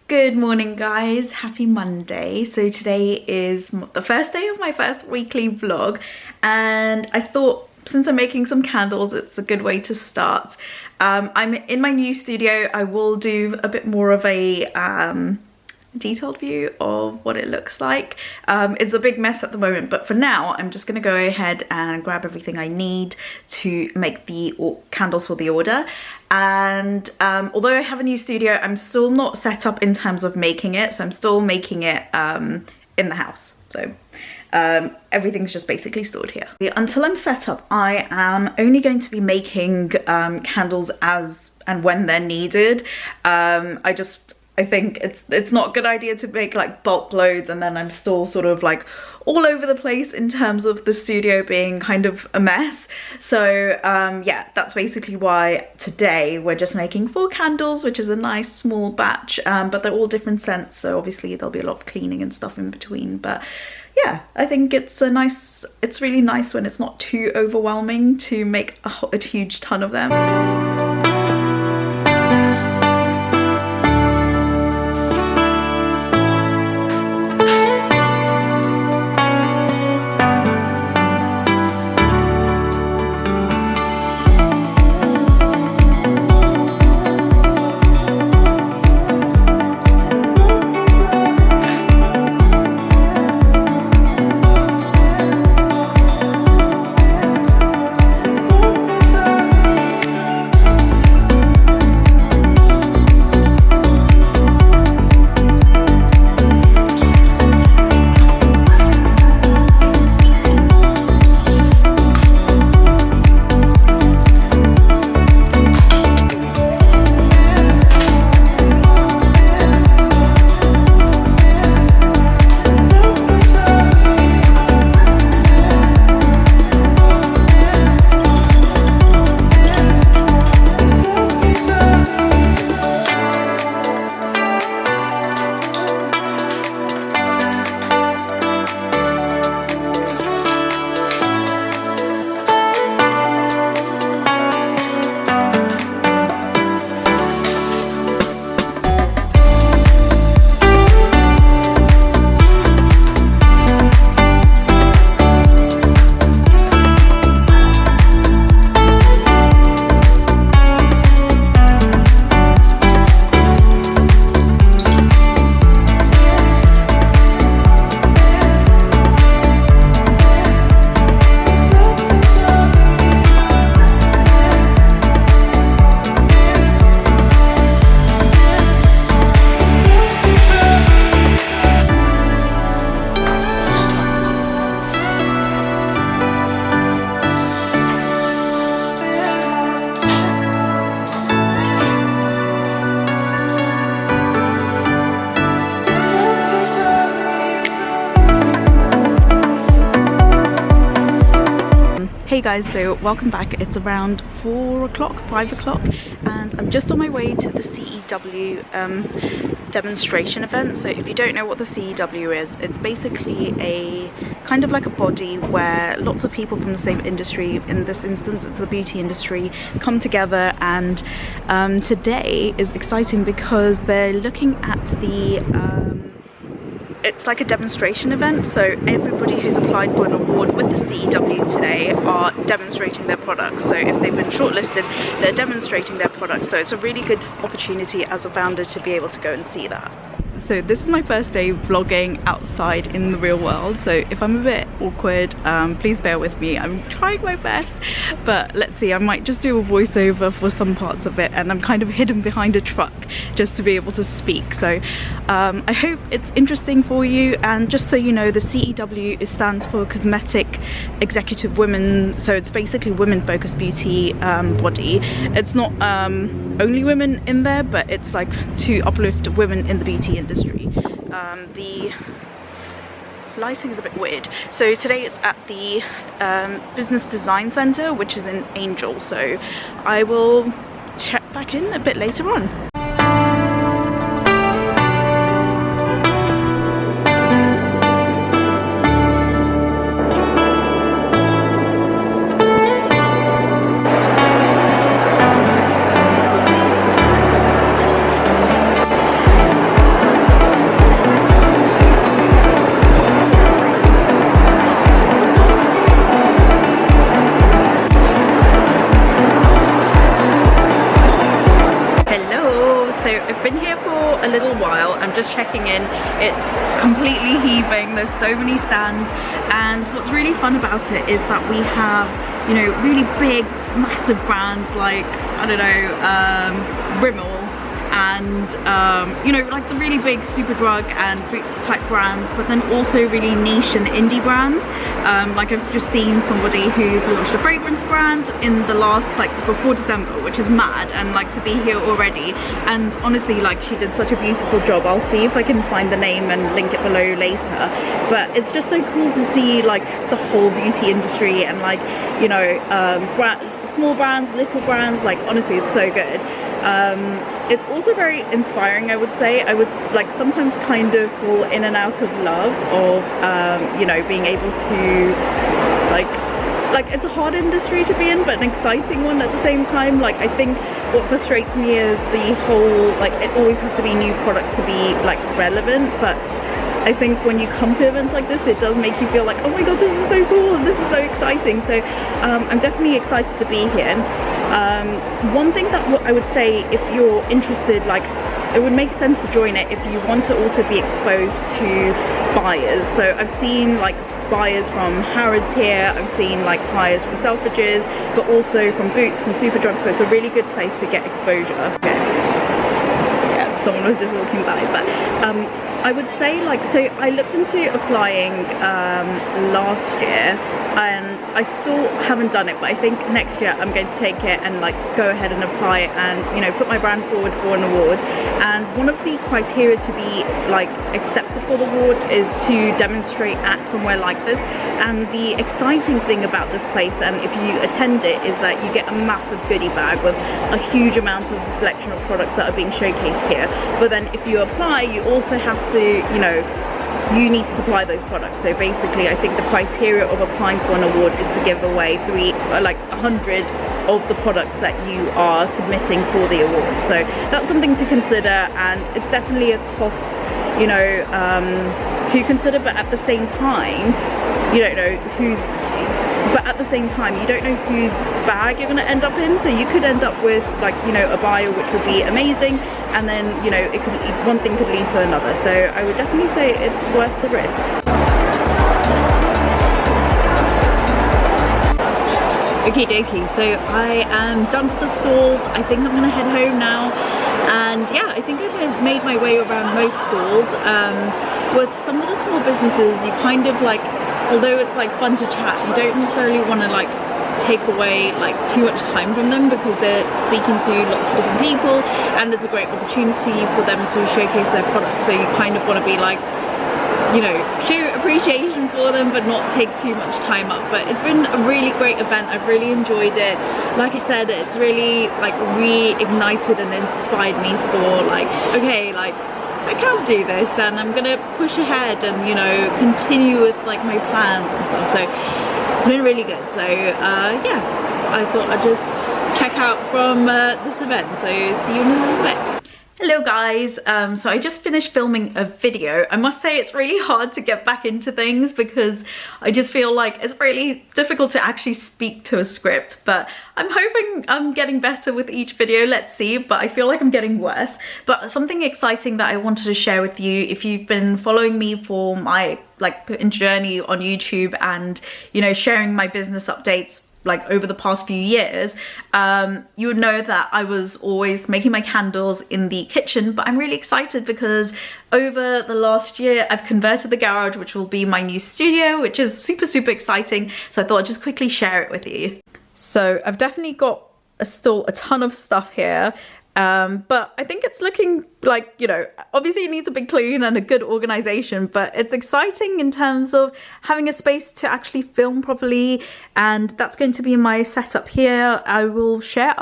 Good morning guys, happy Monday. So today is the first day of my first weekly vlog, and I thought since I'm making some candles it's a good way to start. I'm in my new studio. I will do a bit more of a detailed view of what it looks like. It's a big mess at the moment, but for now I'm just gonna go ahead and grab everything I need to make the candles for the order. And although I have a new studio, I'm still not set up in terms of making it, so I'm still making it in the house. So everything's just basically stored here. Until I'm set up, I am only going to be making candles as and when they're needed. I think it's not a good idea to make like bulk loads and then I'm still sort of like all over the place in terms of the studio being kind of a mess. So yeah, that's basically why today we're just making 4 candles, which is a nice small batch, but they're all different scents, so obviously there'll be a lot of cleaning and stuff in between. But yeah, I think it's really nice when it's not too overwhelming to make a huge ton of them. Hey guys, so welcome back. It's around 4 o'clock, 5 o'clock, and I'm just on my way to the CEW demonstration event. So if you don't know what the CEW is, it's basically a kind of like a body where lots of people from the same industry, in this instance it's the beauty industry, come together. And today is exciting because they're looking at the it's like a demonstration event, so everybody who's applied for an award with the CEW today are demonstrating their products. So if they've been shortlisted, they're demonstrating their products. So it's a really good opportunity as a founder to be able to go and see that. So this is my first day vlogging outside in the real world, so if I'm a bit awkward, please bear with me. I'm trying my best, but let's see, I might just do a voiceover for some parts of it, and I'm kind of hidden behind a truck just to be able to speak. So I hope it's interesting for you. And just so you know, the CEW stands for Cosmetic Executive Women, so it's basically women focused beauty body. It's not only women in there, but it's like to uplift women in the beauty industry. The lighting is a bit weird. So today it's at the Business Design Center, which is in Angel. So I will check back in a bit later on. for a little while. I'm just checking in. It's completely heaving. There's so many stands, and what's really fun about it is that we have, you know, really big, massive brands like, I don't know, Rimmel, and you know, like the really big Superdrug and Boots type brands, but then also really niche and indie brands. Like I've just seen somebody who's launched a fragrance brand in the last, like, before December, which is mad, and like to be here already, and honestly, like, she did such a beautiful job. I'll see if I can find the name and link it below later, but it's just so cool to see like the whole beauty industry, and like, you know, small brands, little brands, like honestly it's so good. It's also very inspiring, I would say. I would like sometimes kind of fall in and out of love of you know, being able to like it's a hard industry to be in, but an exciting one at the same time. Like, I think what frustrates me is the whole, like, it always has to be new products to be like relevant, but I think when you come to events like this, it does make you feel like, oh my god, this is so cool and this is so exciting. So I'm definitely excited to be here. One thing that I would say, if you're interested, like, it would make sense to join it if you want to also be exposed to buyers. So I've seen like buyers from Harrods here, I've seen like buyers from Selfridges, but also from Boots and Superdrug, so it's a really good place to get exposure. Okay. Yeah, someone was just walking by, but I would say, like, so I looked into applying last year, and I still haven't done it, but I think next year I'm going to take it and like go ahead and apply and, you know, put my brand forward for an award. And one of the criteria to be like accepted for the award is to demonstrate at somewhere like this. And the exciting thing about this place, and if you attend it, is that you get a massive goodie bag with a huge amount of the selection of products that are being showcased here. But then if you apply, you also have to, you know, you need to supply those products. So basically, I think the criteria of applying for an award is to give away 100 of the products that you are submitting for the award. So that's something to consider, and it's definitely a cost, you know, to consider, but at the same time, you don't know who's, but at the same time, you don't know whose bag you're going to end up in. So you could end up with, like, you know, a buyer which would be amazing, and then, you know, it could, one thing could lead to another. So I would definitely say it's worth the risk. Okie dokie, so I am done with the stalls. I think I'm gonna head home now, and yeah, I think I've made my way around most stalls. With some of the small businesses, you kind of like, although it's like fun to chat, you don't necessarily want to like take away like too much time from them, because they're speaking to lots of different people and it's a great opportunity for them to showcase their products. So you kind of want to be like, you know, show appreciation for them but not take too much time up. But it's been a really great event. I've really enjoyed it. Like I said, it's really like reignited and inspired me for like, okay, like I can do this, and I'm gonna push ahead and, you know, continue with like my plans and stuff. So it's been really good. So yeah, I thought I'd just check out from this event. So see you in a little bit. Hello guys, so I just finished filming a video. I must say it's really hard to get back into things because I just feel like it's really difficult to actually speak to a script, but I'm hoping I'm getting better with each video. Let's see, but I feel like I'm getting worse. But something exciting that I wanted to share with you, if you've been following me for my like journey on YouTube and, you know, sharing my business updates like over the past few years, you would know that I was always making my candles in the kitchen. But I'm really excited because over the last year I've converted the garage, which will be my new studio, which is super exciting. So I thought I'd just quickly share it with you. So I've definitely got a ton of stuff here. But I think it's looking like, you know, obviously it needs a big clean and a good organization, but it's exciting in terms of having a space to actually film properly, and that's going to be my setup here. I will share